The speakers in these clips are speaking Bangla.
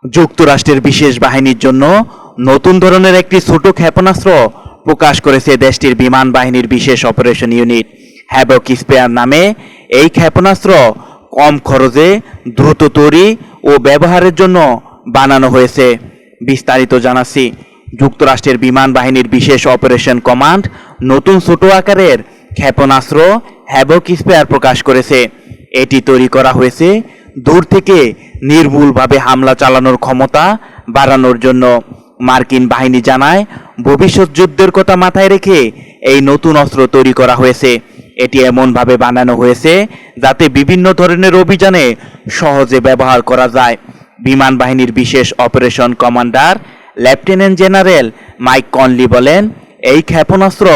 যুক্তরাষ্ট্রের বিশেষ বাহিনীর জন্য নতুন ধরনের একটি ছোট ক্ষেপণাস্ত্র প্রকাশ করেছে দেশটির বিমান বাহিনীর বিশেষ অপারেশন ইউনিট। হ্যাভক স্পেয়ার নামে এই ক্ষেপণাস্ত্র কম খরচে দ্রুত তৈরি ও ব্যবহারের জন্য বানানো হয়েছে। বিস্তারিত জানাচ্ছি। যুক্তরাষ্ট্রের বিমান বাহিনীর বিশেষ অপারেশন কমান্ড নতুন ছোট আকারের ক্ষেপণাস্ত্র হ্যাভক স্পেয়ার প্রকাশ করেছে। এটি তৈরি করা হয়েছে দূর থেকে নির্ভুলভাবে হামলা চালানোর ক্ষমতা বাড়ানোর জন্য। মার্কিন বাহিনী জানায়, ভবিষ্যৎ যুদ্ধের কথা মাথায় রেখে এই নতুন অস্ত্র তৈরি করা হয়েছে। এটি এমনভাবে বানানো হয়েছে যাতে বিভিন্ন ধরনের অভিযানে সহজে ব্যবহার করা যায়। বিমান বাহিনীর বিশেষ operation commander lieutenant general Mike Conley বলেন, এই ক্ষেপণাস্ত্র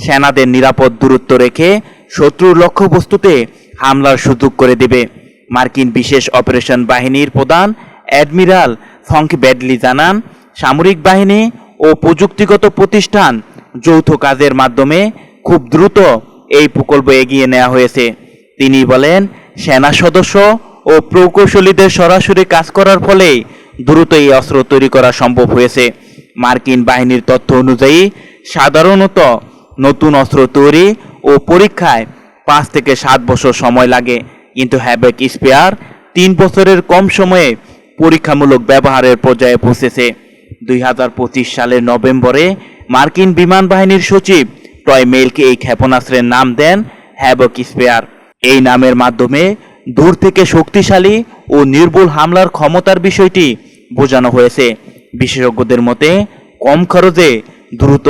সেনাদের নিরাপদ দূরত্ব রেখে শত্রুর লক্ষ্যবস্তুতে হামলার সুযোগ করে দেবে। মার্কিন বিশেষ অপারেশন বাহিনীর প্রধান অ্যাডমিরাল ফঙ্ক ব্যাডলি জানান, সামরিক বাহিনী ও প্রযুক্তিগত প্রতিষ্ঠান যৌথ কাজের মাধ্যমে খুব দ্রুত এই প্রকল্প এগিয়ে নেওয়া হয়েছে। তিনি বলেন, সেনা সদস্য ও প্রকৌশলীদের সরাসরি কাজ করার ফলে দ্রুত এই অস্ত্র তৈরি করা সম্ভব হয়েছে। মার্কিন বাহিনীর তথ্য অনুযায়ী সাধারণত নতুন অস্ত্র তৈরি ও পরীক্ষায় 5 থেকে 7 বছর সময় লাগে, কিন্তু হ্যাভক স্পেয়ার 3 বছরের কম সময়ে পরীক্ষামূলক ব্যবহারের পর্যায়ে পৌঁছেছে। 2025 সালের নভেম্বরে মার্কিন বিমান বাহিনীর সচিব টয় মেইলকে এই ক্ষেপণাস্ত্রের নাম দেন হ্যাভক স্পেয়ার। এই নামের মাধ্যমে দূর থেকে শক্তিশালী ও নির্ভুল হামলার ক্ষমতার বিষয়টি বোঝানো হয়েছে। বিশেষজ্ঞদের মতে, কম খরচে দ্রুত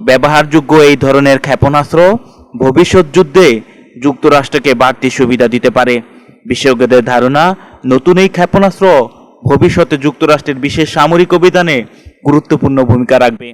ব্যবহারযোগ্য এই ধরনের ক্ষেপণাস্ত্র ভবিষ্যৎ যুদ্ধে যুক্তরাষ্ট্রকে বাড়তি সুবিধা দিতে পারে। বিশেষজ্ঞদের ধারণা, নতুন এই ক্ষেপণাস্ত্র ভবিষ্যতে যুক্তরাষ্ট্রের বিশেষ সামরিক অভিযানে গুরুত্বপূর্ণ ভূমিকা রাখবে।